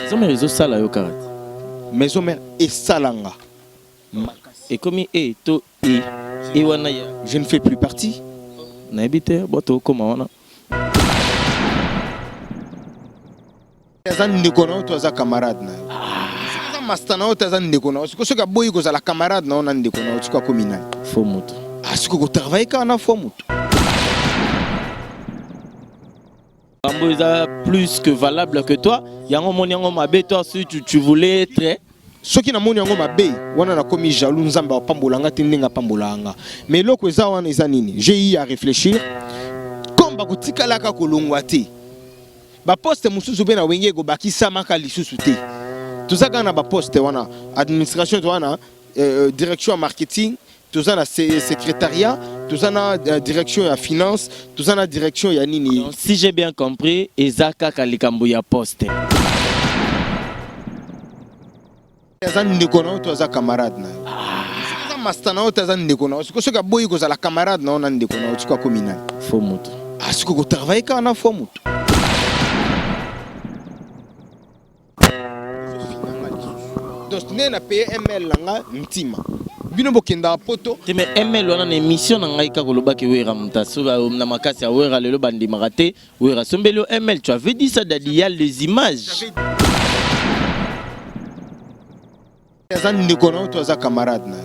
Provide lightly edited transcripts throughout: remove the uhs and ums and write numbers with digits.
maison mère ezo sala yo karate. Maison mère et salanga. Et comme to et wana ya. Je ne fais plus partie. Na habité boto comment wana. Azan ndikono to za camarade na. Za mastana to za ndikono. Siko soka boyi ko za la camarade na ona ndikono siko communal. Faux moto. Ah siko ko travailler kana faux moto. Rambo est plus que valable que toi. Yango moni yango mabe toi si tu voulais être ce qui na moni yango mabe wana na komi jaloux nzamba pambolanga tindinga pambolanga. Mais loko eza wana eza nini? J'ai eu à réfléchir. Comme ba kotikala ka kolongwa te. Ba poste mususu be na wenge go bakisa maka lisusu te. Tozaka na ba poste wana administration wana direction marketing, tozana secrétariat, tozana direction ya finance, tozana direction ya nini. Donc, si j'ai bien compris, ezaka kalikambo ya poste. Azan ndikono toza camarade na. Za mastana toza ndikono. Siko soka boyi ko za la camarade na ona ndikono siko communal. Faux moto. Ah siko ko travailler kana faux moto. Donc ne na payer ML langa ntima. Bino bokenda poto. Mais ML wana na émission na ngai ka koloba ke wera mutaso na makasi ya wera lelo bandi marate wera sombelo ML tu avais dit ça Dadi, il y a les images. Azan ndikono toza camarade na.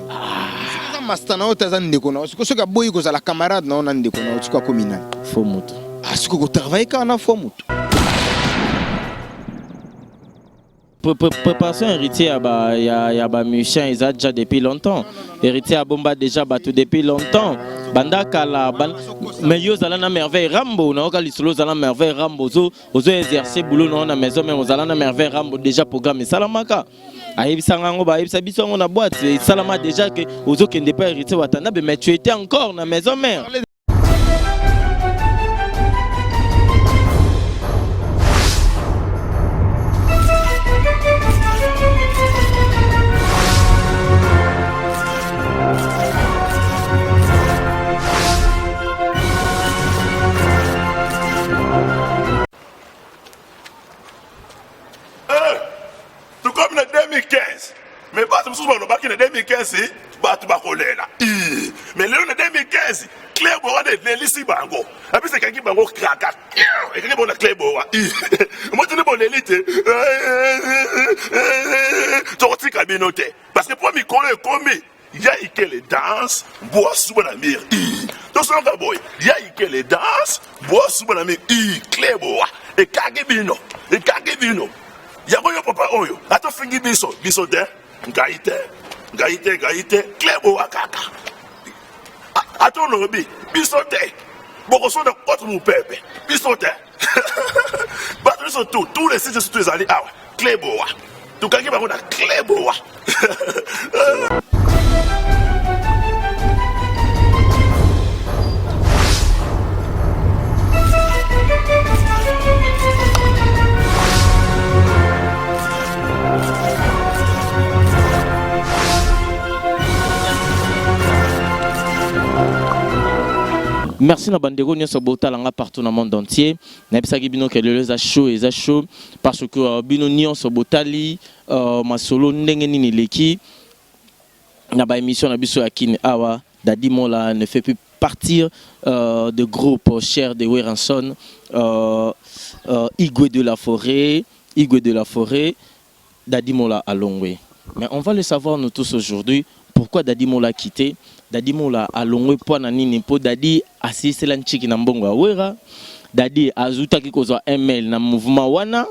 Za mastana toza ndikono. Siko soka boyi ko za la camarade na ona ndikono siko communal. Faux moto. Ah siko ko travailler kana faux moto. Préparation héritier à ba musicien ils a déjà depuis longtemps. Héritier à bomba déjà battu depuis longtemps. Banda kala mais yo zala na merveille Rambo na okali solo zala merveille Rambo ozo exercer boulot na maison mais ozala na merveille Rambo déjà programme salamaka. Ayebisanga ngo ba ayebisa biso ngo na boîte salama déjà que ozo kende pas héritier watana mais tu étais encore na maison mère. Comme en 2015, mais pas tout le monde en 2015, tu vas coller là. Mais là en 2015, Claire Boa de l'Elysée Bango. Et puis c'est quelqu'un qui Bango craque. Et quelqu'un qui a Claire Boa. Moi tu n'es pas l'élite. Tu as dit communauté. Parce que pour me coller comme il y a que les danses, bois sous la mire. Donc ça va boy. Il y a que les danses, bois sous la mire. Claire Boa. Et Kagibino. Et Kagibino. Yago yo papa oyo ato fingi biso de gaite klebo akaka ato lobi biso te boko so de contre mon pepe biso te ba biso tous les sites surtout ezali awa klebo wa to kangi ba na klebo wa. Merci na bandeko nyonso botalanga partout dans le monde entier. Na bisaki bino ke lelo za chaud parce que bino nyonso botali masolo ndenge nini leki na ba émission na biso ya Kin Awa Dadi Mola ne fait plus partir de groupe cher de Weranson Igwe de la Forêt Dadi Mola a longwe. Mais on va le savoir nous tous aujourd'hui pourquoi Dadi Mola a quitté. Dadi Mola a longwe po na nini po Dadi asisela nchiki na mbongo awera. Dadi azuta kikozwa ML na mouvement wana.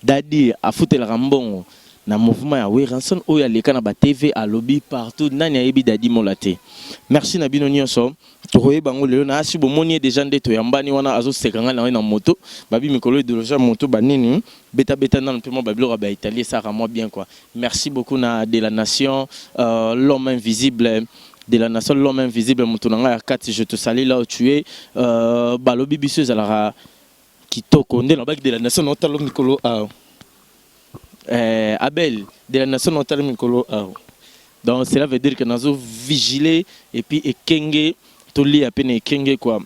Dadi afutela mbongo na mouvement ya Weranson oyo aleka na ba TV à lobby partout nani ayebi Dadi Mola te. Merci na bino nyonso. Toye bango lelo na asi bomoni déjà ndeto yambani wana azo sekanga na moto. Babi mikolo idéologie moto banini beta dans le paiement babilo ba Italie ça rend moi bien quoi. Merci beaucoup na de la nation l'homme invisible de la nation l'homme invisible mutunanga ya kati je te salue là où tu es balobi biso zalara kitoko nde na baki de la nation notalo mikolo Abel de la nation notalo mikolo donc cela veut dire que nous avons vigilé et puis ekenge to li apene ekenge quoi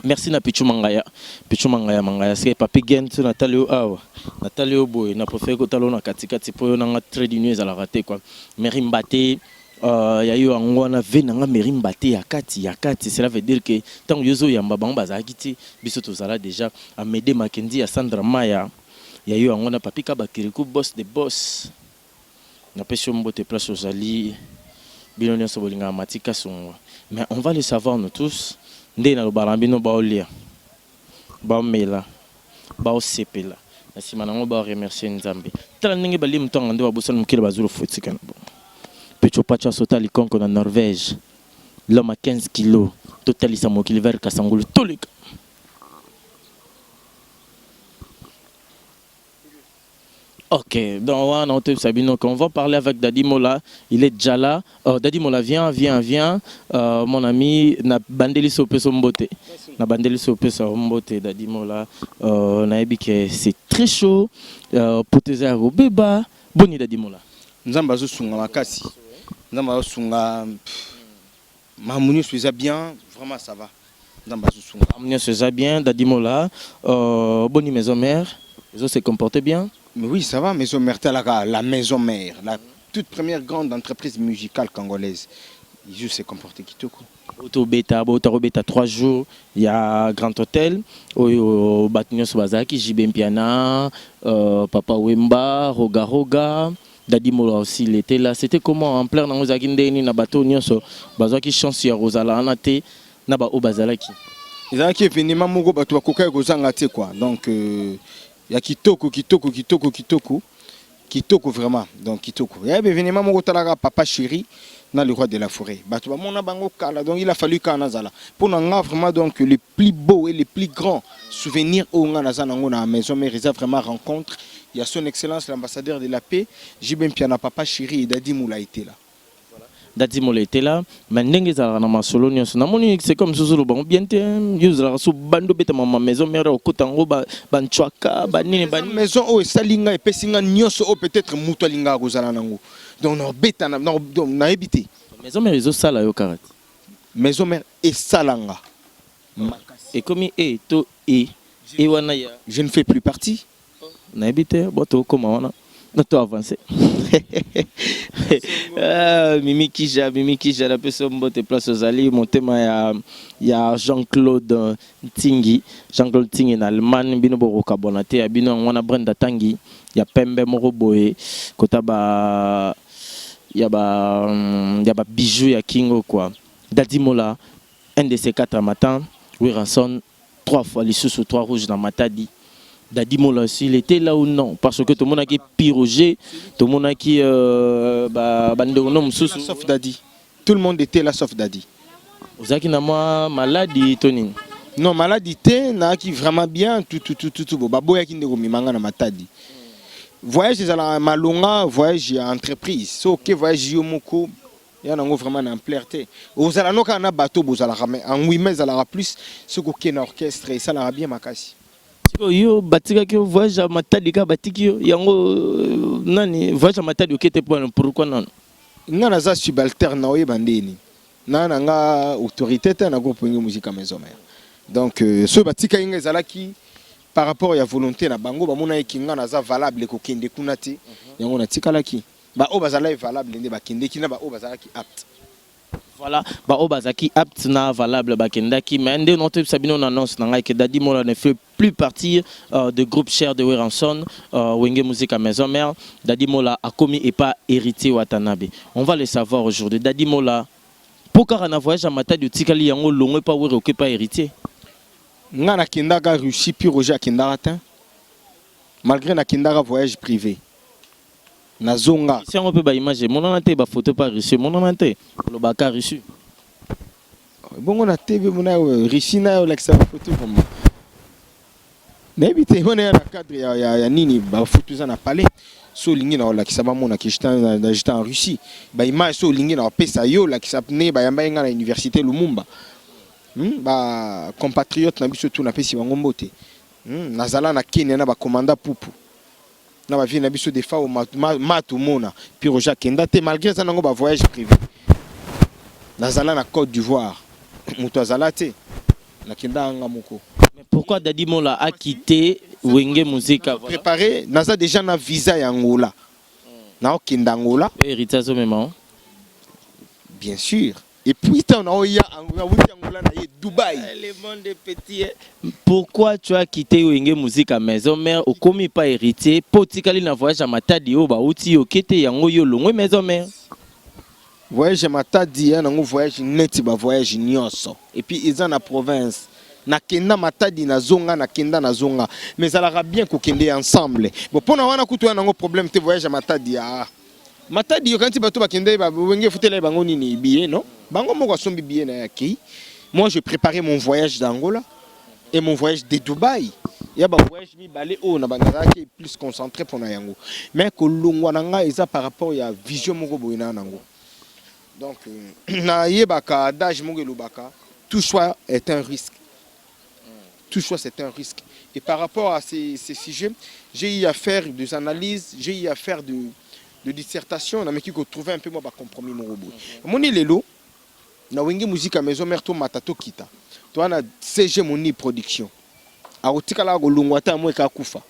Merci na Pichu Mangaya. Pichu Mangaya Mangaya. C'est papi Gent Natalio Awa. Natalio Boy. Na préféré que talon na katika tipo na nga trade union à la raté quoi. Merimbate. Ya yo angwana venanga merimbate ya kati. Cela veut dire que tant yozo yamba bamba zakiti biso tozala déjà à Médé Makendi à Sandra Maya. Ya yo angwana papi Kabakiriku boss de boss. Na pesho mbote place aux ali. Bilonia sobolinga matika son. Mais on va le savoir nous tous. Ndé na lobalambino baolia baomela baosepela na sima nango ba remercier Nzambe tala ndenge bali mtonga ndo babosana mukile bazulu fotika na bon Pecho Pacha sota likonko na Norvège l'homme à 15 kilos totalisa mokili vers Kasangulu tolika. Ok, donc on va parler avec Dadi Mola. Il est déjà là. Dadi Mola, viens. Mon ami, na bandeli sope sombote. Na bandeli sope sombote, Dadi Mola. C'est très chaud. Pour tes airs beba. Boni Dadi Mola. Nzamba zo sunga makasi. Nzamba zo sunga. Mamouni se bien. Vraiment ça va. Nzamba zo sunga. Mamouni se bien. Dadi Mola. Boni maison mère. Ils ont se comporté bien. Mais oui, ça va, Maison Mère, la Maison Mère, la toute première grande entreprise musicale congolaise. Ils se comporté kitoko. Auto beta 3 jours, il y a Grand Hôtel, au Batignon Sobazaki, Jibem Piana, Papa Wemba, Roga, Dadi Mola aussi, il était là. C'était comment en plein dans Ozakindeni, na bateau Nyonso, Bazaki chance ya Rosala Anate, Naba Obazalaki. Ils ont qui événement Mogo Batua Koka Gozangate quoi. Donc il y a kitoko vraiment. Donc kitoko. Il y a événement Mogo Talaga Papa Chéri dans le roi de la forêt. Batua Mona Bango Kala. Donc il a fallu Kanazala. Pour nous vraiment donc les plus beaux et les plus grands souvenirs au Nazana na Maison Mère, ils ont vraiment rencontre. Il y a son excellence l'ambassadeur de la paix, Jibem Piana Papa Chéri et Dadi Moula était là. Dadi Mola était là, mais n'engue ça na masolo nyonso. Na moni c'est comme sous bango bien te, yuz la sous bando beta ma maison mère au kotango ba chwaka ba nini ba maison o salinga et pesinga nyonso o peut-être muto linga kozala nango. Donc na beta na habité. Maison mère zo sala yo karate. Maison mère et salanga. Et comme et wana ya je ne fais plus partie. Na habité boto comment wana. Non, toi avancé. Mimi Kija, la personne de place aux alliés. Mon thème, il y a Jean-Claude Tingi. Jean-Claude Tingi en Allemagne. Bino Boroka Bonate. Bino Wana Brenda Tangi. Il y a Pembe Moroboe. Kotaba. Il y a Bijou, il y a Kingo quoi. Dadi Mola, un de ces 4 matins. Oui, Ranson, 3 fois les sous 3 rouges dans Matadi. Dadi Mola aussi, il était là ou non? Parce que tout le monde a qui pirogé, tout le monde a qui sauf Dadi. Tout le monde était là sauf Dadi. Vous avez une maladie, Tony? Non, maladie, n'a qui vraiment bien, tout. Baboya qui ne manga na matadi. Voyage à la Malonga, voyage à entreprise. C'est ok, voyage à Moko. Il y a vraiment un plerté. Vous allez nous faire un bateau, vous allez ramener en 8 mai, vous allez plus ce qu'aucun orchestre et ça l'a bien makasi. Yo batika ki voyage à matadi ka batiki yango nani voyage à matadi okete pourquoi non ngana za subalterne oye bandeni nana nga autorité ta na groupe musique à Maison Mère. Donc ce batika inga zalaki par rapport à la volonté na bango ba mona ekinga na za valable ko kende kunati yango na tikalaki ba o bazala valable ndé ba kende kina ba o bazalaki apte. Voilà, bah Obazaki apte na valable bakendaki mais ndé notre Sabino annonce nanga que Dadi Mola ne fait plus partie du groupe cher de Weranson Wenge Musique à Maison Mère. Dadi Mola a commis et pas héritier Watanabe. On va le savoir aujourd'hui. Dadi Mola pourquoi on a voyage à Matadi du Tikali yango longue pas were pas héritier. Ngana kendaka Russie puis Roger kendaka malgré na kendaka voyage privé. Nazonga. Si on peut ba image, mon anante ba photo pas reçu, mon anante le baka reçu. Bon on a TV mon reçu na la ça photo comme. N'habite on est dans cadre ya nini ba photo ça na palais. So lingi na la ça ba mona ki j'étais en Russie. Ba image so lingi na pesa yo la qui s'appelait ba yamba nga na université Lumumba. Ba compatriote na biso tout na pesi bango mbote. Nazala na Kenya na ba commanda pupu. Na ba vie na biso des fois matu mona puis Roger Kenda te malgré ça nango ba voyage privé nazala na Côte d'Ivoire muto azala te nakenda anga moko. Mais pourquoi Dadi Mola a quitté Wenge Musique voilà. Préparé, naza déjà na visa ya Angola. Na okenda Angola. Héritage au même. Bien sûr. Et puis on a eu Angola na Dubaï. Le monde est petit. Pourquoi tu as quitté Wenge Musique à maison mère au commis pas héritier potikali na voyage à Matadi au ba outi au kete yango yo longwe maison mère. Voyage à Matadi un voyage net ba voyage nyonso. Et puis ils en la province. Na kenda Matadi na zonga na kenda na zonga. Mais ça ira bien ko kende ensemble. Bon pour na wana kutu na ngo problème te voyage à Matadi ah. Matadi quand tu bato ba kende ba wenge futela bango nini billet non? Bango moko sombi billet na yaki. Moi, je préparais mon voyage d'Angola et mon voyage de Dubaï. Il y a un voyage qui est plus concentré pour Nayango. Mais que l'Ongwananga est par rapport à la vision de Nango. Donc, tout choix est un risque. Tout choix, c'est un risque. Et par rapport à ces sujets, j'ai eu à faire des analyses, j'ai eu à faire de dissertation. On a trouvé un peu de compromis. Mon île na Wenge Musique à maison mère to matato kita to na CG Moni production akotikala kolungwa ta mwe ka kufa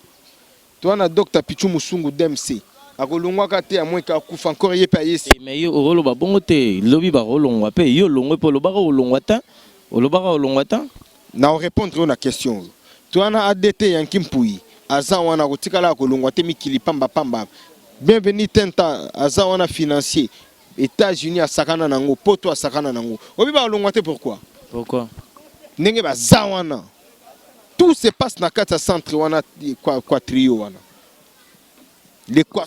to na Dr Pichu Musungu DMC akolungwa ka te mwe ka kufa encore ye pa yesi mais yo rolo ba bongo te lobi ba rolongwa pe yo longwe po lo ba rolongwa ta na répondre na question to na ADT yankimpui aza wana akotikala kolungwa te mikili pamba bienvenue tenta aza wana financier États-Unis à sakana nango poto à sakana nango obi ba longwate pourquoi ndenge ba zawana tout se passe na kata centre wana kwa trio wana les quoi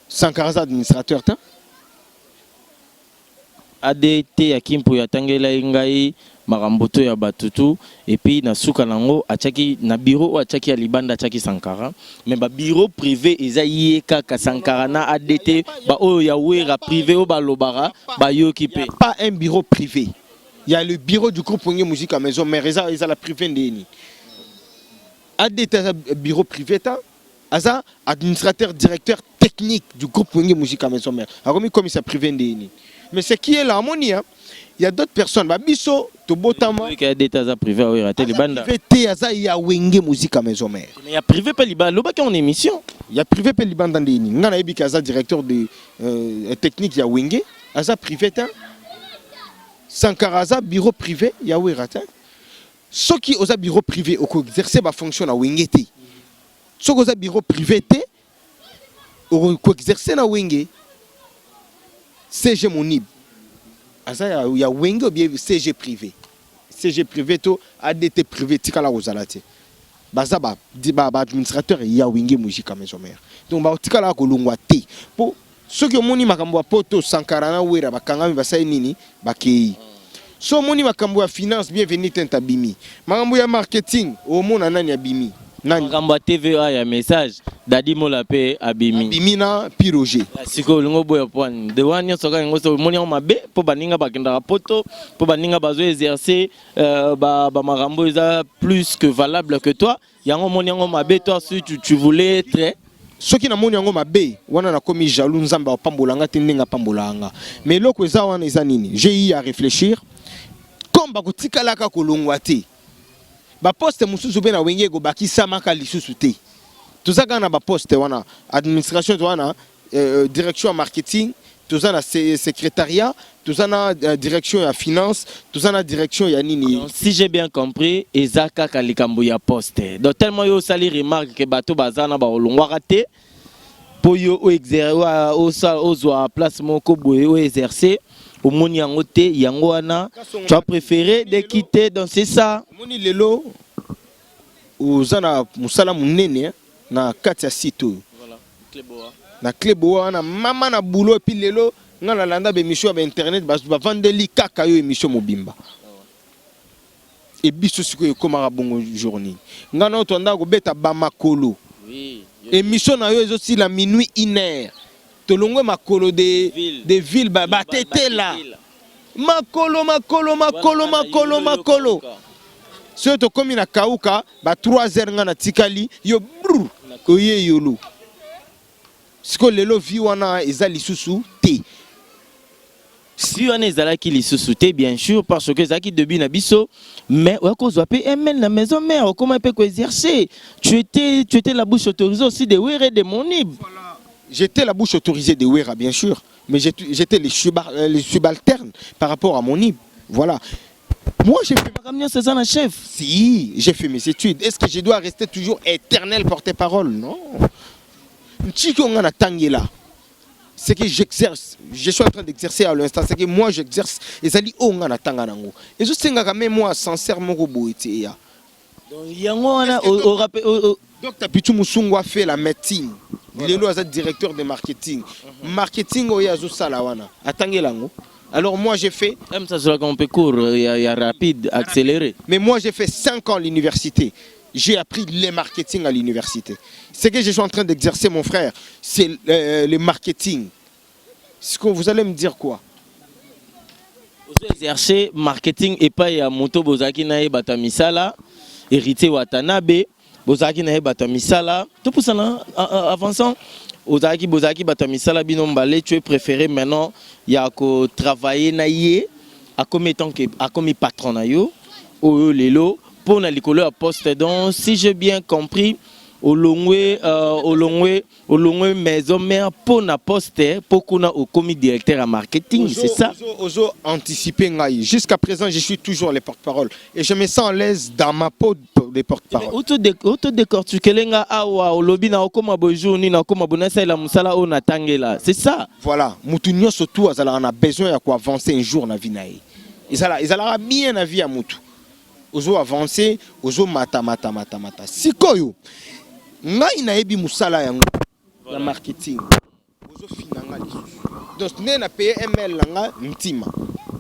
Sankara administrateur ta ADT ya Kimpo ya tangela ngai maramboto ya batutu et puis na suka nango achaki na bureau achaki ya libanda achaki Sankara mais ba bureau privé ezaye kaka Sankara na ADT ba oyo ya wera privé o ba lobara ba yo kipe pas un bureau privé, il y a le bureau du groupe Wenge Musique à maison mais ils a la privé ndeni ADT bureau privé ta aza administrateur directeur technique du groupe Wenge Musique à maison mère a remis comme ça privé ndeni mais ce qui est là harmonie il y a d'autres personnes babiso to botama il y a des tas privé au raté libanda privé aza ya Wenge Musique à maison mère mais il y a privé pe libanda loba ki en émission il y a privé pe libanda ndeni ngana yebi kaza directeur de technique ya Wenge aza privé ta Sankara aza bureau privé ya werata ceux qui oza bureau privé au exercer ba fonction na Wenge te ceux qui oza bureau privé te au exercer na Wenge CG Monib asa ya Wenge ou bien CG privé to ADT privé tikala ozalate baza ba administrateur ya Wenge Musique à maison mère donc ba tikala ko longwa te po ceux qui moni makambo poto Sankara na wera bakangami basai nini bakei so moni makambo ya finance bienvenue tenta bimi makambo ya marketing o mona nani ya bimi nani makambo TVA ya message Dadi Mola pe abimi na piroger siko lingo boya point de wanya soka ngo so moni on mabe po baninga bakenda poto po baninga bazo exercer ba makambo eza plus que valable que toi yango moni ngo mabe toi si tu voulais être soki na moni yango mabe wana na komi jaloux nzamba opambolanga tindenga pambolanga mais loko eza wana eza nini j'ai eu à réfléchir comme bakotikala ka kolongwa te ba poste mususu be na Wenge go bakisa maka lisusu te tozaka na ba poste wana administration wana direction marketing tozana secrétariat tozana direction ya finance tozana direction ya nini donc, si j'ai bien compris ezaka kalikambo ya poste donc tellement yo sali remarque que bato bazana ba olongwa raté po yo o exercer o zo place moko boye o exercer au moni yango te yango wana tu as préféré de quitter donc c'est ça moni lelo ozana musala munene na kati ya site voilà Kleboa na Kleboa na mama na boulot et puis lelo ngana landa be émission ba internet ba vandeli kaka yo émission mobimba et biso siko komara bongo journée ngana to ndako beta ba makolo oui émission na yo ezo si la minuit 1h tolongwe makolo de ville ba tete là makolo so to komi na kauka ba 3h ngana tikali yo brr oye yolo siko lelo vi wana eza lisusu te Si on est là qui les sous-souté, bien sûr, parce que ça qui début n'abisso, mais on a cause ML la maison mère, comment peut exercer? Tu étais la bouche autorisée aussi de Wera et de Monib. Voilà. J'étais la bouche autorisée de Wera, bien sûr, mais j'étais les subalternes par rapport à Monib. Voilà. Moi, j'ai fait ma chef. Si, j'ai fait mes études. Est-ce que je dois rester toujours éternel porte-parole? Non. C'est que j'exerce, je suis en train d'exercer à l'instant, c'est que moi j'exerce, et ça dit oh on a tanganango. Et je sais que même moi sincèrement robo était ya. Donc yango ana au rappel Docteur Pichu Musungu a fait la médecine. Il est le directeur de marketing. Marketing au yazo salawana. Atangelango. Alors moi j'ai fait même ça sera qu'on peut court, il y a rapide, accéléré. Mais moi j'ai fait 5 ans à l'université. J'ai appris le marketing à l'université. Ce que je suis en train d'exercer, mon frère, c'est le marketing. Vous allez me dire quoi? Vous exercez marketing et pas ya moto bozaki na e batamisala, héritier Watanabe, bozaki na e batamisala. Tout pour ça avançant. Bozaki batamisala binombale, tu es préféré maintenant ya ko travailler na ye à comme patron na yo o lelo. Pour la l'école à poste donc si j'ai bien compris au long maison mère pour na poste pour qu'on a au commis directeur à marketing c'est ça ozo anticiper ngai jusqu'à présent je suis toujours les porte-parole et je me sens à l'aise dans ma peau de porte-parole auto décortiquer nga awa au lobby na okoma bonjour ni na okoma bonasa la musala o na tangela c'est ça voilà mutu nyonso tout azala on a besoin ya ko avancer un jour na vie na ye ezala bien na vie ya mutu ozo avancer ozo mata sikoyo ngai nayebi musala yango la marketing ozo finanga lisusu donc ne na payer ML nga ntima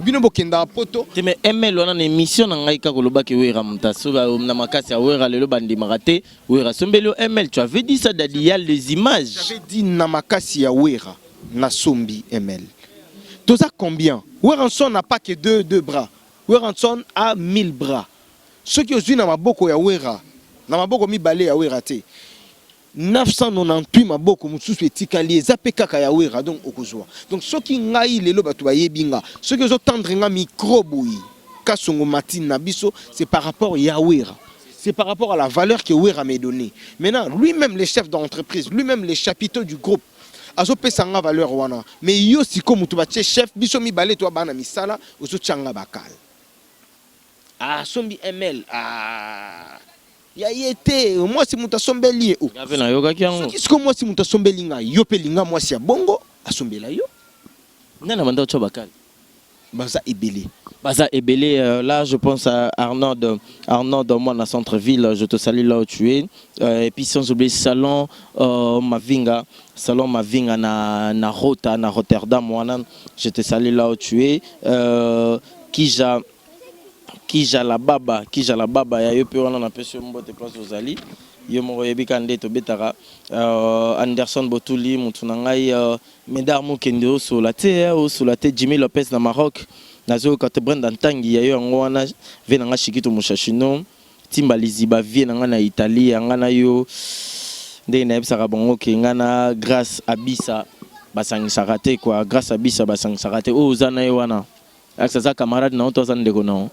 bino bokenda poto te mais ML wana na émission na ngai ka koloba ke Wera mutaso na makasi ya Wera lelo bandi marate Wera sombelo ML tu avais dit ça Dadi, il y a les images j'avais dit na makasi ya Wera na sombi ML toza combien Weranson n'a pas que deux bras Weranson a 1000 bras. Ceux qui ont vu dans ma boko ya Wera, dans ma boko mi balé ya Wera te. 998 ma boko mususu etikali zape kaka ya Wera donc okozwa. Donc ceux qui ngai lelo batu ba yebinga, ceux qui ont tendre nga micro boui, kasongo matine na biso, c'est par rapport ya Wera. C'est par rapport à la valeur que Wera m'a donnée. Maintenant, lui-même les chefs d'entreprise, lui-même les chapiteaux du groupe azo pesa nga valeur wana. Mais yo siko mutu ba chef biso mi balé to bana misala, ozo changa bakal. Ah, sombi ML. Ah. Ya yete, moi si muta sombeli o. Gavé na yoka kiango. Qu'est-ce que moi si muta sombeli nga, yo pelinga moi si ya bongo, asombela yo. Nana manda chobakal. Baza ebele. Baza ebele là je pense à Arnaud moi dans centre-ville, je te salue là où tu es. Et puis sans oublier salon Mavinga na Rota na Rotterdam wana, je te salue là où tu es. Kija la baba ya yo pe wana na pese mbote place ozali yo mo yebika ndeto betara Anderson Botuli mutu na ngai Medar Mukende o solate Jimmy Lopez na Maroc nazo ka te Brendan Tangi ya yo ngo wana ve na nga Shikito Mushashino Timbalizi ba vie na nga na Italie nga na yo nde na ebisa bongo ke nga na grâce abisa basangisa te quoi grâce abisa basangisa te o zana yo wana aksa za camarade na to zan ndeko na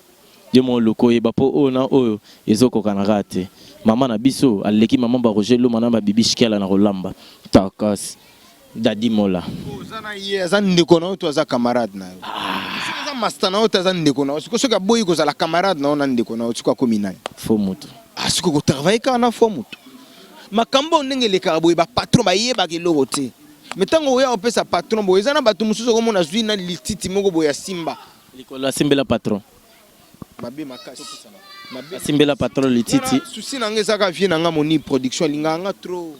Dieu loko e bapo o na oyo ezoko kanaka te mama na biso aleki mama ba Roger lo mana ba bibi shikela na rolamba takas Dadi Mola ozana ye za ndeko na to za camarade na za master na to za ndeko na siko soka boyi ko za la camarade na ndeko na siko ko minani fo mutu siko ko travailler kana fo mutu makambo ndenge le karaboyi ba patron ba yeba ke loko te metango ya opesa patron boyi zana batu mususu ko mona zwi na lititi moko boya simba likola simbela patron mabe makasi simbela patron lititi souci na ngezaka vie na nga moni production linga nga trop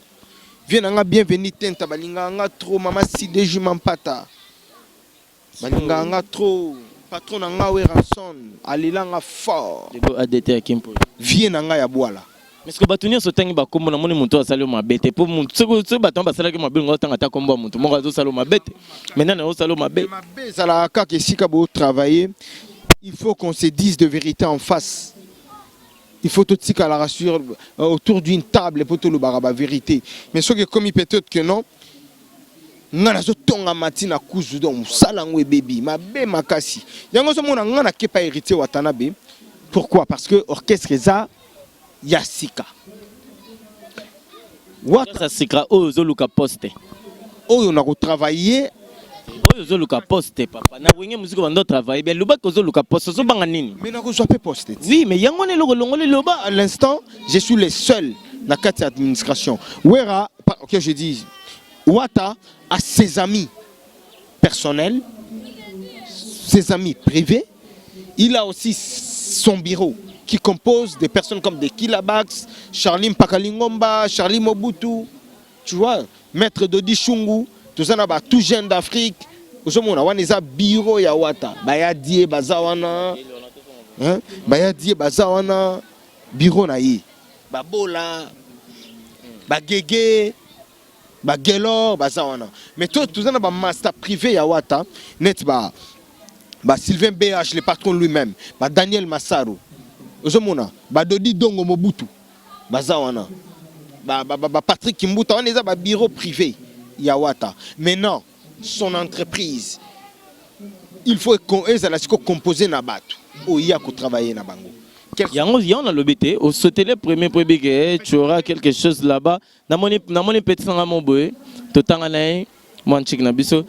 vie na nga bienvenue tenta balinga nga trop mama si deju mampata balinga nga trop patron na nga Weranson alela nga fort debo ADT akimpo vie na nga ya bwala mais que batunia sotangi bakombo na moni muntu asali mabete po muntu so baton basala ke mabele ngotanga ta kombo muntu moko azo sala mabete maintenant na osala mabete mabe sala kaka esika bo travailler. Il faut qu'on se dise de vérité en face. Il faut tout ce la rassure autour d'une table pour tout le baraba vérité. Mais ce que comme peut-être que non, ngana zo tonga matina kuzu donc sala ngwe baby mabe makasi yango so mona ngana kepa héritier Watanabe. Pourquoi? Parce que orchestre za yasika Wata sika ozo luka poste. Oyo na ko travailler Ozo luka poste papa. Na wenge musique bando travailler bien luba ozo luka poste zo banga nini? mais na ko zo pe poste. Oui, mais yango ne loko longole loba. À l'instant, je suis le seul na kati administration. Wera, OK, je dis Wata a ses amis personnels, ses amis privés. Il a aussi son bureau qui compose des personnes comme des Kilabax, Charlie Pakalingomba, Charlie Mobutu, tu vois, Maître Dodi Chungu, tout ça là-bas, tout jeune d'Afrique. Vous avez un bureau ya Wata, baya die bazawana, hein, baya die bazawana, bureau na yi, babola, bagege, bagelor, bazawana. Mais tout ça là-bas master privé ya Wata, net ba Sylvain BH, le patron lui-même, Daniel Massaro. Ozomona, Dodi Dongo Mobutu, Bazawana, Patrick Kimbuta, on est à bureau privé, Yawata. Maintenant, son entreprise, il faut qu'on ait la composer na batu, ou il y a qu'on travailler na bango. Yango a le BT, au sauter le premier que tu auras quelque chose là-bas. Na mon petit sang mon boy, totanganaï, mon chick nabiso.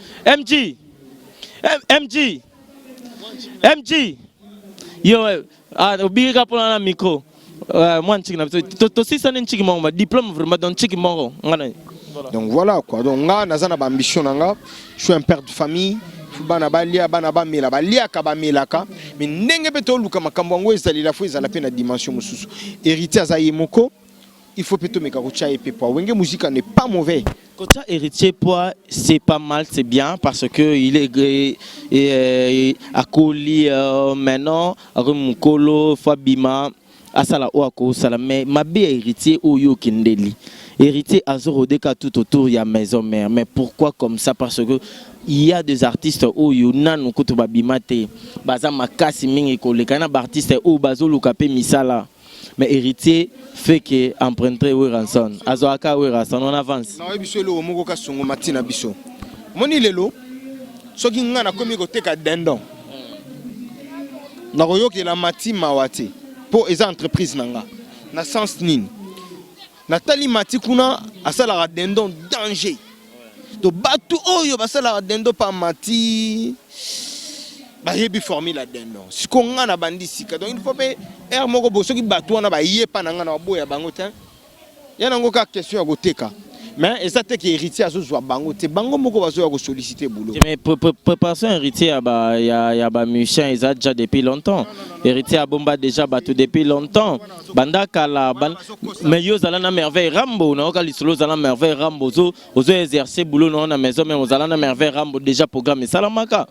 MG, yo obiga pour la micro moi chick na to si ça n'en chick mon diplôme vraiment dans chick mon donc voilà quoi donc nga nazana ba ambition nga je suis un père de famille bana balia bana ba mela balia ka ba melaka mais ndenge beto luka makambo ngo ezali la fois ezala pe na dimension mususu héritier azaye moko il faut plutôt me karocha et pepo wenge musique n'est pas mauvais. Quand tu as héritier poids, c'est pas mal, c'est bien parce que il est à Koli maintenant, à Mukolo, Fabima, Asala Oako, Sala, mais ma bé héritier Oyo Kindeli. Héritier Azorodeka tout autour, il y a maison mère. Mais pourquoi comme ça? Parce que il y a des artistes Oyo, Nanu Kotoba Bimate, Baza Makasi Mingi Kolekana, artistes Oyo Bazolukape Misala. Mais héritier fait que emprunter Weranson. Azoaka Weranson, on avance. Non, biso le omo ka songo matina biso. Moni lelo. Soki ngana komi ko teka dendon. Na koyoki la mati mawati. Po eza entreprise nanga. Na sens nini. Na tali mati kuna asala ra dendon danger. To batu oyo basala ra dendon pa mati. Bayebi former la dendon. Si ko ngana bandi sika. Donc il faut pe er moko bo soki batu wana ba yepa na ngana boya bango te. Yana ngo ka question ya koteka. Mais exactement que héritier azozwa bango te bango moko bazo ya solliciter boulot. Mais préparation héritier y a musicien ils a déjà depuis longtemps. Héritier a bomba déjà battu depuis longtemps. Banda kala mais yo zala na merveille Rambo na ka lisolo zala merveille Rambo ozo exercer boulot na maison mais ozala na merveille Rambo déjà programme salamaka.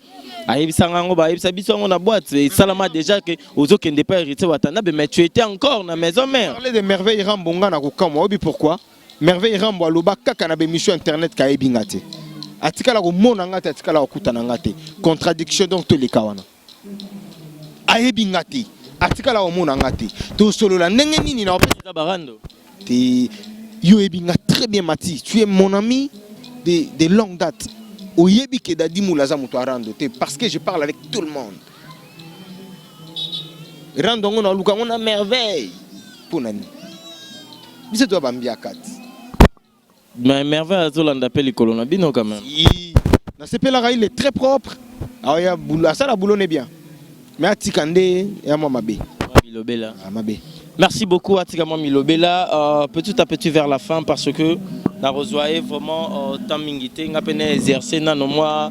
Ayebisanga ngo ba yebisa biso ngo na boîte salama déjà que ozo kende pas héritier Watanabe mais tu étais encore na maison mère. Parler de merveille Rambo ngana ko kama obi pourquoi? Merveille Rambo aloba kaka na bémission internet ka ebingate. Atikala ko mona ngate atikala ko kutana ngate. Contradiction donc tous les kawana. Aebingate. Atikala ko mona ngate. To solo la ndenge nini na opesa barando. Ti yo ebinga très bien Mati. Tu es mon ami de longue date. Oyebi ke dadi mulaza muto arando te parce que je parle avec tout le monde. Rando ngona luka ngona merveille. Ponani. Bise to bambia kati. Mais merveille Azolanda appelle les colonnes bino quand même. Dans ce pays-là, il est très propre. Alors, il y a boulot, ça la boulot est bien. Mais à Tikande, il y a Mabé. Milobela. Mabé. Merci beaucoup à Tigama Milobela. Petit à petit vers la fin parce que la rejoie vraiment tamingité. On a peine exercer dans nos mois.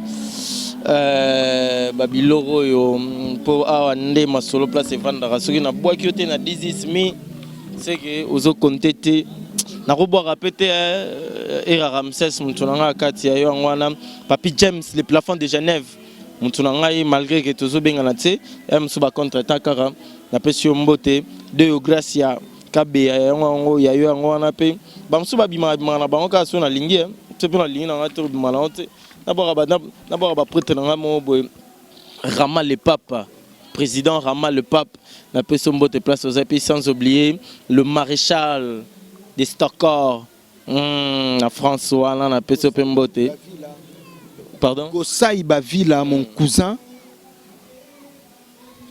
Babiloro pour ande ma solo place vendre. Ce qui n'a bois qui était na 10 mi, c'est que aux autres comptés. Na roboa répété era Ramsès mutunanga kati ya yangwana Papi James le plafond de Genève mutunanga malgré que tozo bengana tse msuba contre takara na pesio mbote de Gracia kabe ya yango ya yangwana pe bamsuba bima na bango ka so na lingi te pe na lingi na ngato bima na ote na bora prêtre na mo boy Rama le pape président Rama le pape na pesio mbote place aux épis sans oublier le maréchal des Stockholm, la François, là, on a Peso Pembote. Pardon? Gosai Bavila, mon cousin.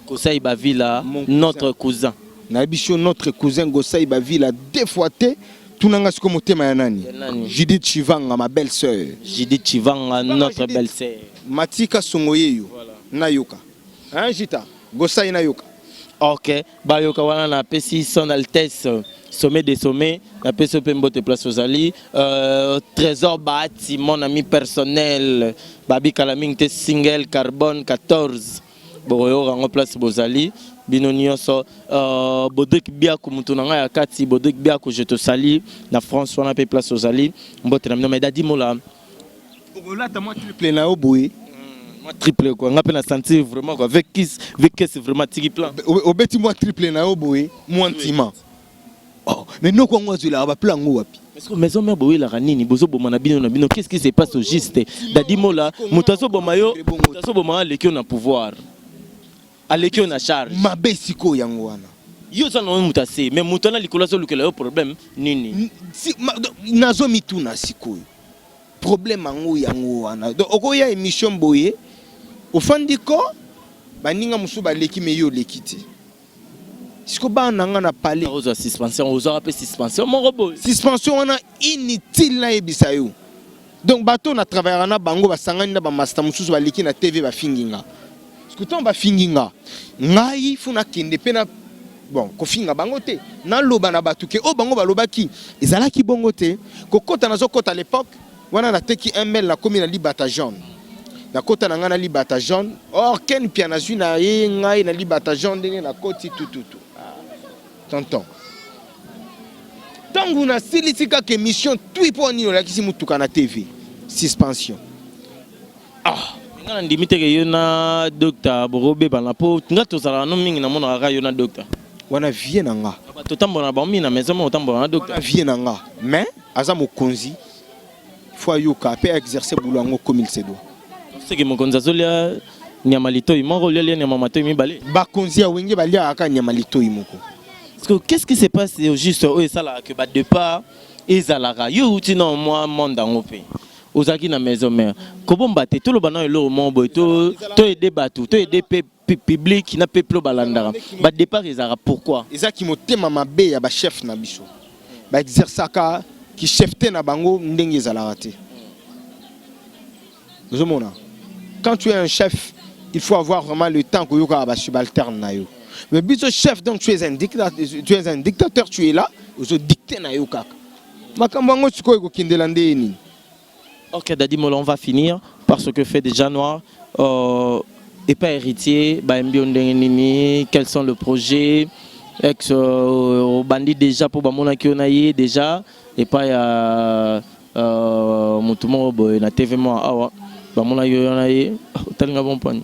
Gosai Bavila, notre cousin. Nabicho notre cousin Gosai Bavila deux fois té. Tunanga siko motema ya nani? Judith Chivanga, ma belle-sœur. Judith Chivanga, notre belle-sœur. Matika Songoyeyo. Voilà. Nayoka. Hein, Jita? Gosai Nayoka. Ok. Bayoka wana na pesi son altesse. Sommet des sommets. Na pesi Pembote Place Ozali. Trésor Bahati, mon ami personnel. Babi Kalaming te single carbone 14. Boyo rango place Bozali. Bino nyonso Bodrik Biakou mutunanga ya kati Bodrik Biakou je te salue na France wana pe place Ozali mbote na mais Dadi Mola là ta moi triple na oboé moi triple quoi nga pe na sentir vraiment quoi avec qui c'est vraiment tiki plan obeti moi triple na oboé moi ntima oh mais non quoi moi zula ba plan ngo wapi parce que maison mère boé la ranini bozo boma na bino qu'est-ce qui se passe au juste Dadi Mola mutaso boma yo mutaso boma le qui on a pouvoir aleki on a charge mabe siko yango wana yo za no mutase mais mutana likola so lukela yo problème nini si nazo mituna siko problème yango wana donc okoya émission boye ofandiko baninga musuba leki meyo lekite siko bana nga na parler ozo suspension ozo appel suspension mon robot suspension wana inutile na ebisa yo donc bato na travailler na bango basangani na ba master mususu ba leki na TV ba finginga Sikuton ba finginga ngai funa kende pena bon ko finga bango te na loba na batuke o bango ba lobaki ezalaki bongo te ko kota nazo kota à l'époque wana na teki un mail na komi na libata jaune na kota na ngana libata jaune or ken piana zui na ye ngai na libata jaune ndenge na koti tututu tonton tangu na silitika ke mission tui po ni la kisi mutuka na TV suspension nga ndimi te yo na docteur Borobe bana po nga tozala no mingi na mona ra yo na docteur wana vie na nga to tambola ba mi na maison mo tambola na docteur vie na nga mais aza mokonzi faut yoka pe exercer boulango comme il se doit c'est que mokonzi azolia nyamalito imoko lia nyamamato mibale ba konzi awenge balia aka nyamalito imoko parce que qu'est-ce qui se passe au juste au ça là que ba départ ezalaka yo uti non moi monde en opé ozaki na maison mère kobomba te to lo bana lo mombo to aider batu to aider public na peuple balandara ba départ ezara pourquoi ezaki motema mabe ya ba chef na biso ba exerçaka ki chefté na bango ndenge ezalaka te ozomona quand tu es un chef il faut avoir vraiment le temps que yoka ba subalterne na yo mais biso chef donc tu es un dictateur tu es là ozo dicter na yo kaka makambo ngo sikoyo ko kindela ndeni. Ok, Dadi Mola, on va finir par ce que fait déjà Noir. Et pas héritier, quels sont les projets ex bandit déjà pour Bamona Kionaye déjà. Et pas Moutoumou na TV moi awa. Bamona Kionaye, talinga bon point.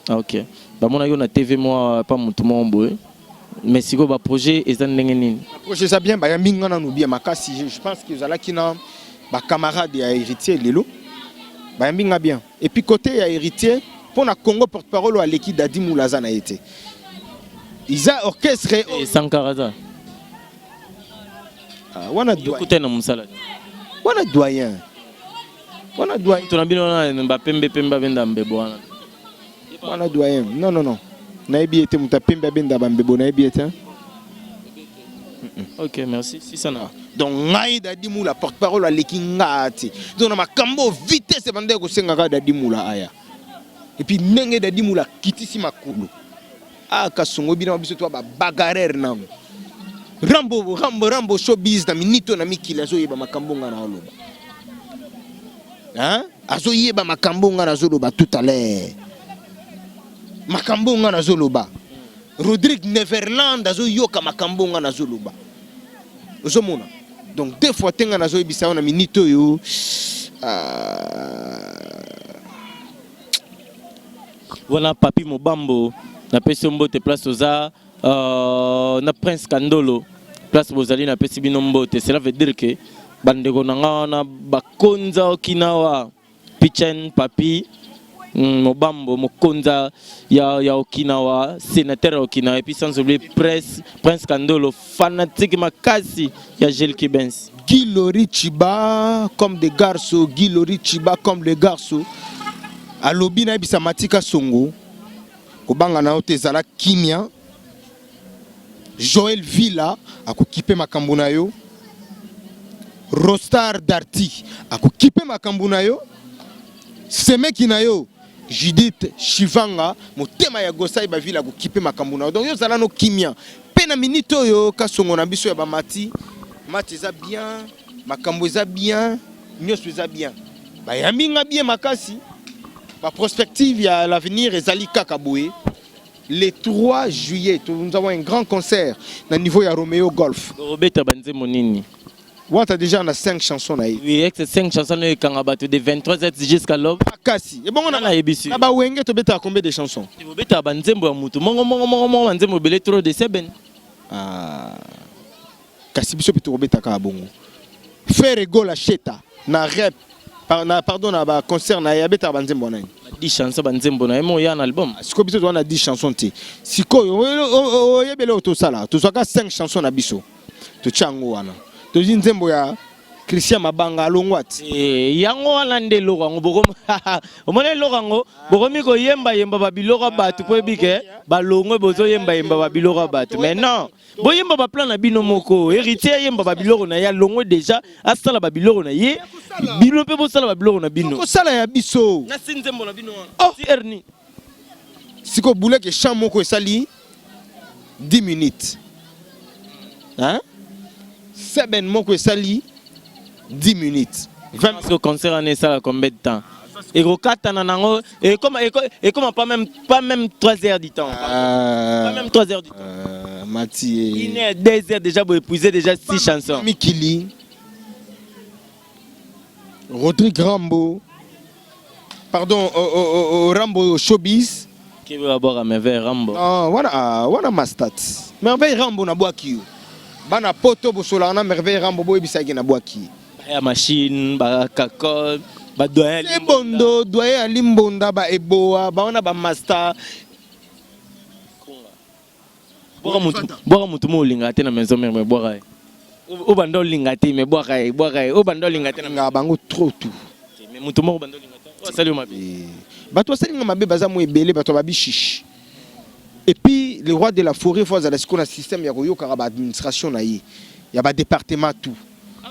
Ah ok. Bamona Kionaye na TV moi pas Moutoumou boy. Mais si go ba projet et ça n'engeni. Projet ça bien, ba yambinga na nous bien makasi. Je pense que vous allez qui na ba camarade ya héritier lelo ba mbinga bien et puis côté ya héritier pour na Congo porte-parole à l'équipe Dadi Moula na été isa orchestre et Sankaraza wana doyen to na bino na ba pembe benda mbebo wana doyen non na ebi été muta pembe benda ba mbebo na ebi été. Ok, merci. Si ça n'a. Donc, Dadi Moula porte-parole à l'Ekingati. Donc, on a cambo vitesse et bandé ko senga Dadi Moula aya. Et puis, nenge Dadi Moula kitisi makulu. Ah, kasongo bina biso to ba bagarre nango. Rambo showbiz na minito na mikila zo yeba makambo nga na oloba. Hein? Azo yeba makambo nga na zoloba tout à l'heure. Makambo nga na zoloba. Rodrigue Neverland azo yoka makambo nga na zoloba. Ozomona. Donc deux fois tenga na zo yebisa na minito yo. Voilà Papi Mobambo na pesi mbote place oza na Prince Kandolo place bozali na pesi bino mbote. Cela veut dire que bandeko nanga na bakonza Okinawa Pichen Papi Mobambo Mokonza ya Okinawa sénateur Okinawa et puis sans oublier Prince Kandolo fanatique makasi ya Gilles Kibens Guy Lori Chiba comme des garçons, Guy Lori Chiba comme les garçons. Alobi na bisa matika songo. Kobanga na otezala kimia. Joël Villa akokipe makambo na yo. Rostar Darty akokipe makambo na yo. Semeki na yo Judith Chivanga motema ya Gosai ba Villa akokipe makambo na yo. Donc yo zala no kimia. Pe na minute oyo kasongo na biso ya ba mati. Mati eza bien, makambo eza bien, nyos eza bien. Ba yaminga bien makasi. Ba prospective ya l'avenir ezali kakaboé. Le 3 juillet, nous avons un grand concert au niveau de Romeo Golf. Roberta Banzembo nini. Ouais, tu as déjà 5 chansons. Oui, avec ces 5 chansons, de 23h jusqu'à l'aube. Kassi. Et bon, on a ABC. Tu as combien de chansons? Roberta Banzembo Moutou. Mon Banzembo belé trop de seben. Ah. Kassi biso peut Roberta Kabongo. Faire Gola Cheta na rap. Pardon, na ba concert na Roberta Banzembo na. 10 chansons Banzembo na mo ya un album. Siko biso on a 10 chansons te. Siko yo yebele to sala. To soka 5 chansons na biso. To chango wana. To zinzembo ya Christian Mabanga alongwati. Yango wana nde lorango bokom. Omone lorango bokomi ko yemba ba biloko batu po bike ba longwe bozo yemba ba biloko batu. Mais non. Bo yemba ba plan na bino moko. Héritier yemba ba biloko na ya longwe déjà asala ba biloko na ye. Bino pe bo sala ba biloko na bino. Ko sala ya biso. Na sinzembo na bino. Oh, si erni. Siko boule ke chant moko esali 10 minutes. Hein? Seben moko esali 10 minutes. 20 Parce que concert en ça combien de temps? Et au 4 nanango et comme pas même 3 heures du temps. Pas même 3 heures du temps. Mati. Il est 2 heures déjà pour épuiser déjà 6 chansons. Mikili. Rodrigue Rambo. Pardon, Rambo Showbiz. Qui veut avoir un merveille Rambo? Ah, voilà ma stat. Merveille Rambo na boaki. Bana poto bosola na merveille Rambo boy bisaki na boaki. La machine, ba kakol, ba doyen. C'est bondo, doyen Limbonda ba eboa, ba ona ba master. Boire mutu mo lingate na maison mère me boire. O bando lingate me boire, o bando lingate na bango trop tout. Mais mutu mo bando lingate. O salut ma bi. Ba to salinga mabe baza mo ebele ba to ba bichiche. Et puis le roi de la forêt faut à ce qu'on a système ya koyo karaba administration na yi. Ya ba département tout.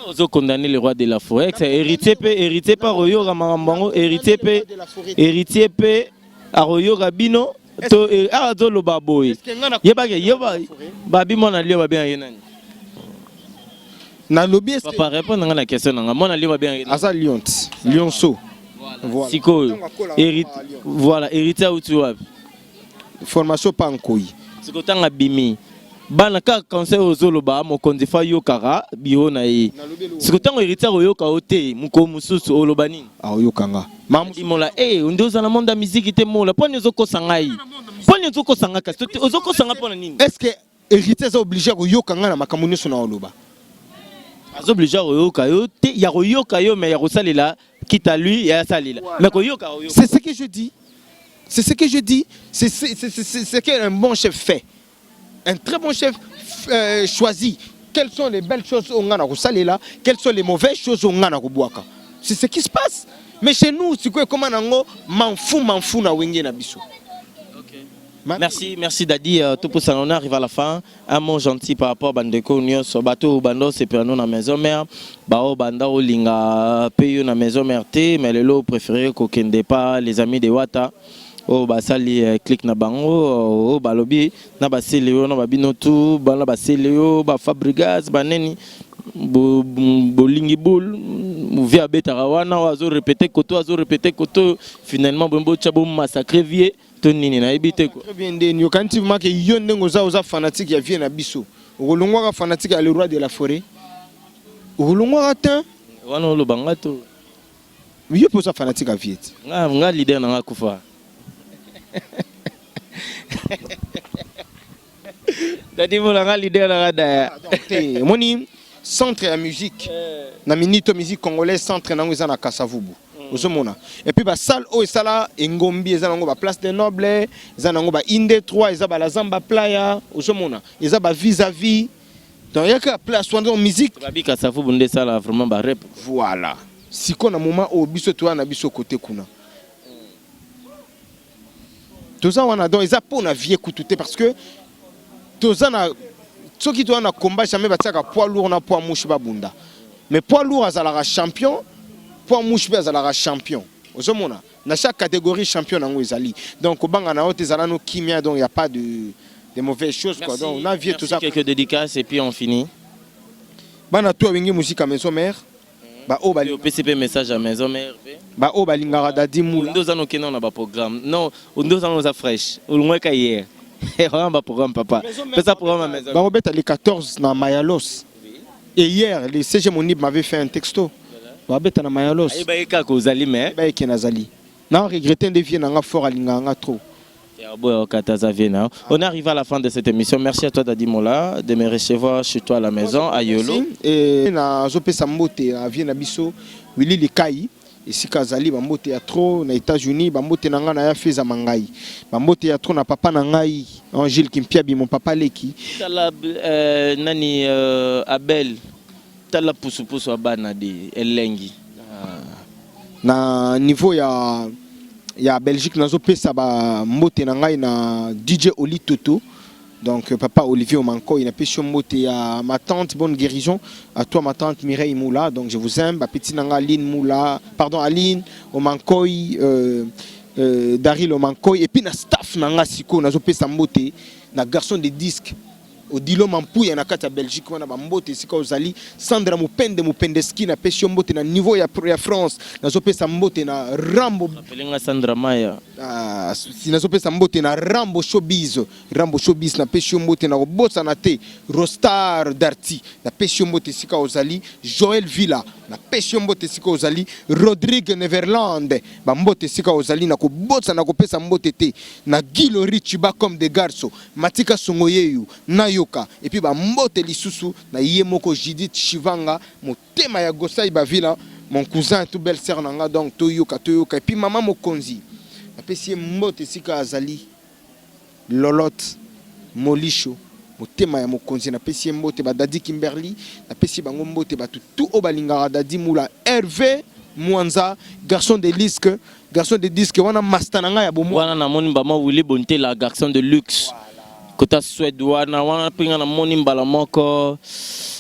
Ozo condamner le roi de la forêt, c'est héritier par Royo Ramarambango, héritier pe Aroyo Rabino, to azo lo baboy. Yeba babi mona lio babi yenani. Na lobby est pas répondre à la question nga mona lio babi yenani. Asa Lionceau. Voilà. Siko héritier ou tu vois. Formation pas nkoi. Siko tanga bimi. Bana ka conseil ozoloba mo kondifa yokara bio na yi sikotango héritier oyoka ote muko mususu olobani oyokanga mamu imola ndoza na monde musique te mola poni ozoko sangai poni ozoko sanga kasi ozoko sanga pona nini est-ce que héritier est obligé oyokanga na makambo nyonso na oloba obligé oyoka yo te ya oyoka yo mais ya kosalela kita lui ya salela mais koyoka oyoka c'est ce que je dis c'est qu'un bon chef fait. Un très bon chef choisit quelles sont les belles choses au Ngana Salela, quelles sont les mauvaises choses au Ngana Boaka. C'est ce qui se passe. Mais chez nous, c'est quoi comme un m'en fous na wenge na biso. Merci Dadi. Tout pour ça, on arrive à la fin. Un mot gentil par rapport à Bandeko Union sur bateau Bando, c'est pour nous dans la maison mère. Bao Banda ou Linga paye na maison mère T, mais le lot préféré qu'on ne pas les amis de Wata. Oh basali click na bango oh balobi na baseleo na babino tout bala baseleo ba Fabregas baneni bolingi boul via betara wana azo répéter koto finalement bombo chabo massacrer vie to nini na ebite ko très bien ndeni yokanti make yonde ngoza fanatique ya vie na biso olongwa fanatique ya le roi de la forêt olongwa ta wana lo bangato yo posa fanatique ya vie nga leader na kufa Dadi molanga leader la rada. Moni centre à musique. Na minito musique congolaise centre nango eza na Kasavubu. Ozomona. Et puis ba salle o esala engombi eza nango ba place des nobles, eza nango ba Inde 3, eza ba la Zamba Playa, ozomona. Eza ba vis-à-vis Donc il y a que place en musique. Babi Kassafou Bundé ça là vraiment ba rap. Voilà. Si qu'on a un moment où biso toi na biso côté kuna. Tout ça on a donc ils a pour na vie écouter parce que tout ça na ceux qui doivent na combat jamais bataka poids lourd na poids mouche babunda. Mais poids lourd azala champion, poids mouche azala champion. Ozomona na chaque catégorie champion nango ezali. Donc obanga na haute ezala no kimia donc il y a pas de mauvaises choses. Quoi. Donc on a vu tout ça. Quelques dédicaces et puis on finit. Bana toi wingi musique à maison mère. Ba o bali PCP message à maison mère. Ba o balingara dadi moula. Nous allons qu'on a pas programme. Non, nous allons à fraîche. Au moins qu'hier. On a un programme papa. Fais ça programme à maison. Ba obeta les 14 na Mayalos. Et hier les CG Monib m'avait fait un texto. Ba obeta na Mayalos. Aïe ba eka ko zali mais. Ba eka na zali. Na regretter de vie na fort alinganga trop. On arrive à la fin de cette émission. Merci à toi Dadi Mola de me recevoir chez toi à la maison à Yolo. Et na zope sambote à Vienne Bisso, Willy Likai, ici Kazali bambote ya trop na États-Unis, bambote nanga na ya feza mangai. Bambote ya trop na papa nangai, Angile Kimpiabi mon papa leki. Tala nani Abel tala pusu pusu abana de elengi. Na niveau ya Belgique nazo pesa ba mbote na ngai na DJ Oli Toto. Donc papa Olivier Omanko il a pêché mbote ya ma tante bonne guérison à toi ma tante Mireille Moula donc je vous aime ba petit nanga Aline Moula pardon Aline Omanko Daryl Omanko et puis na staff nanga siko nazo pesa mbote na garçon de disque Odilo Mampouya na kata Belgique wana bambote sika ozali Sandra Mupendeski na pesi mbote na niveau ya France nazo pesa mbote na Rambo apelenga Sandra Maya nazo pesa mbote na Rambo Showbiz na pesi mbote na Robosa na te Rostar Darty na pesi mbote sika ozali Joël Villa na pesi mbote sika ozali Rodrigue Neverland bambote sika ozali na kobotsa na kopesa mbote te na Gilo Richiba comme des garçons Matika Songoyeyu na et puis ba mbote lisusu na yemoko Judith Chivanga motema ya Gosai Bavila mon cousin tout belle sœur nanga donc toyoka et puis maman Mokonzi apesi mbote sika azali Lolotte Molisho motema ya Mokonzi na pesi mbote ba Dadi Kimberly na pesi bango mbote ba tout obalingara Dadi Moula Hervé Mwanza garçon de disque wana master nanga ya bomo wana na moni ba Willy Bonté la garçon de luxe Kota Suédois na wana pinga na moni mbala moko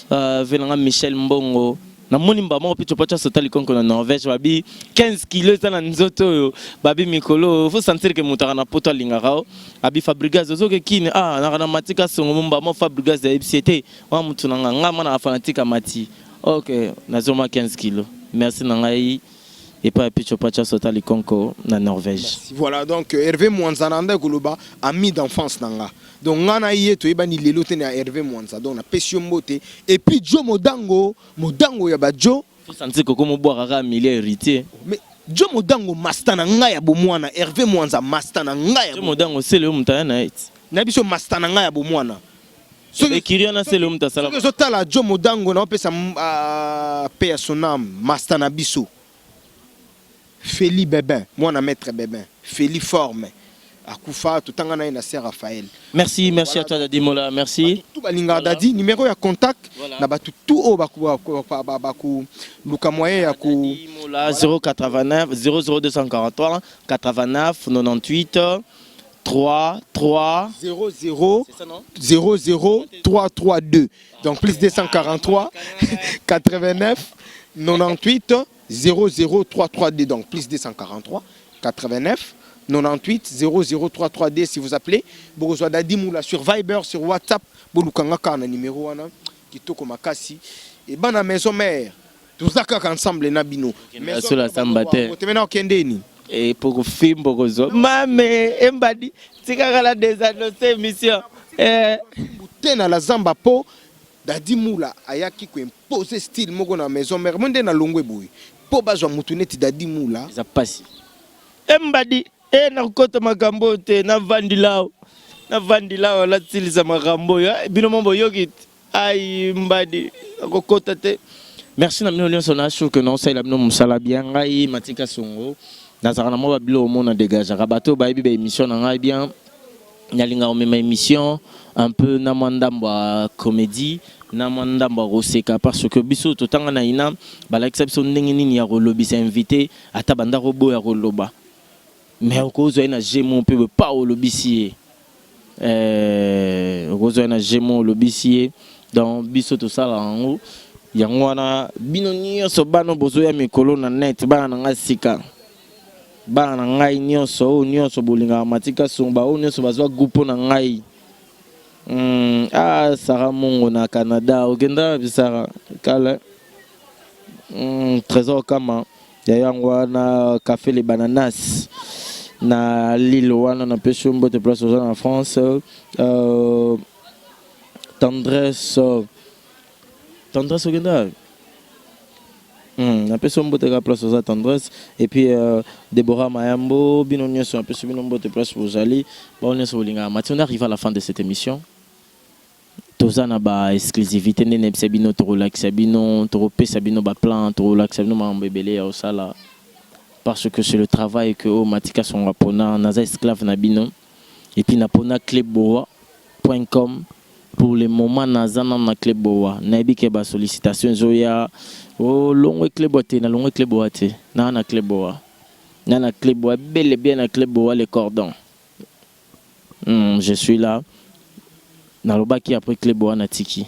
venanga Michel Mbongo na moni mbala moko picho pacha sotali konko na Norvège babi 15 kilos na nzoto babi mikolo faut sentir que mutaka na poto lingara abi Fabregas ozoke kine na matika songo mbala mo Fabregas de FCT wa mutu na ngama na fanatika mati OK nazoma 15 kilos merci na ngai et pas picho pacha sotali konko na Norvège. Voilà donc Hervé Mwanzananda Goloba ami d'enfance nanga. Donc ngana yeto ebani lelo tene ya Hervé Mwanza donc na pesio mbote et puis Joe Modango ya ba Joe faut sentir que comme boire rara millier héritier. Mais Joe Modango mastana nga ya bomwana Hervé Mwanza mastana nga ya Joe Modango c'est le mutana na it. Na biso mastana nga ya bomwana. Ce qui rien c'est le mutasala. Ce que zotala Joe Modango na opesa paix à son âme mastana biso. Feli Bébin, moi na maître Bébin, Feli Forme, Akoufa, tout en na sœur Raphaël. Merci à toi Dadi Mola, merci. Tout balinga Dadi, numéro ya contact, na batu tout o baku luka moyen ya ku 089 00243 89 98 3 3 00 00 332. Donc plus 243 89 98 00332 donc plus 243 89 98 00332 si vous appelez Bourgeois Dadi Moula sur Viber sur WhatsApp bolukanga kana numéro wana kitoko makasi et bana maison mère tous d'accord ensemble na bino maison la sambate temena okendeni et pour film bogozo mame embadi tikakala des annoncés mission tena la zamba po Dadi Moula ayaki ko imposer style moko na maison mère monde na longwe boy po bazwa mutu neti Dadi Moula za pasi embadi na kota makambo te na vandilao la tilisa makambo ya bino mambo yokit ai mbadi kokota te merci na mino sona sho que non ça la mino musala bien ngai matika songo na zakana mo babilo mona dégage rabato ba bi émission na ngai bien nyalinga o même émission un peu na mwandamba comédie na mandamba roseka parce que biso totanga na ina balakisa biso ndenge nini ya kolobisa invité ata banda robo ya koloba mais okozwa ina jemo pe pa olobisi okozwa ina jemo olobisi donc biso to sala yango yango wana bino nyonso bano bozo ya mikolo na net bana nga sika bana na ngai nyonso bolinga matika somba nyonso bazwa groupe na ngai. Sarah Mongo na Canada, Ogenda Bisara Kala Trésor Kama, Yayangwa na Café Les Bananas, na Lille Wana na Pêchon Bote Place aux en France, Tendresse Ogenda. Na Pêchon Bote Place aux Tendresse, et puis Déborah Mayambo, Binonio sur un peu Binon Bote Place aux Ali, on arrive à la fin de cette émission. Tozana ba exclusivité nene sabino to relax sabino to pe sabino ba plan to relax sabino ma mbebele ya osala parce que c'est le travail que au matika son rapona naza esclave na bino et puis napona cleboa.com pour le moment naza na cleboa na bike ba sollicitation zoya o longo clebote na longo cleboate na cleboa na cleboa bel et bien na cleboa les cordons. Je suis là. Nalobaki après Cleboa na tiki.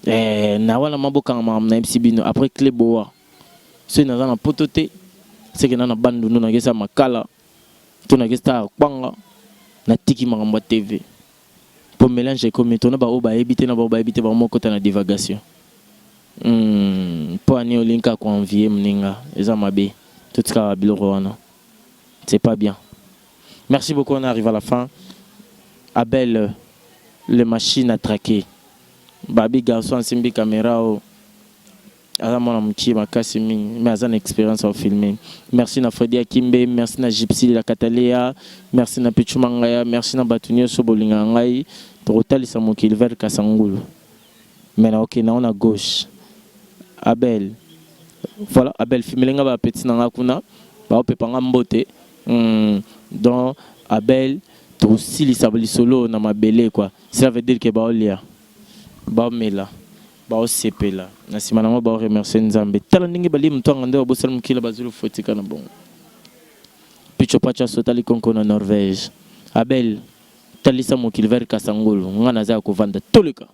Na wala maboka na MCBino après Cleboa. C'est na na potote. C'est que na bandu no na gesa makala. To na gesta kwanga na tiki makambo TV. Pour mélanger comme to na ba oba ebité na ba oba ebité ba moko ta na divagation. Pour ani olinka ko envier mninga eza mabe. Tout ça biloko wana. C'est pas bien. Merci beaucoup, on arrive à la fin. Abel les machines à traquer. Babi garçon simbi caméra o. Azamona mki makasi mingi mais azan expérience au filmer. Merci na Freddy Akimbe, merci na Gypsy la Catalea, merci na Pichumangaya, merci na Batunio Sobolinga ngai. Total sa mokil vers Kasangulu. Maintenant OK, na on à gauche. Abel. Voilà, Abel filmelinga ba petit na kuna. Ba opepanga mbote. Donc Abel aussi les sabli solo na mabele quoi. Ça veut dire que baolia baomela baosepela na simana mo ba remercier Nzambe tala ndingi bali mtwanga ndio bosala mkila bazulu fotika na bon picho pacha sotali konko na Norvège. Abel talisa mokilver Kasangulu ngana za ko vanda tolika.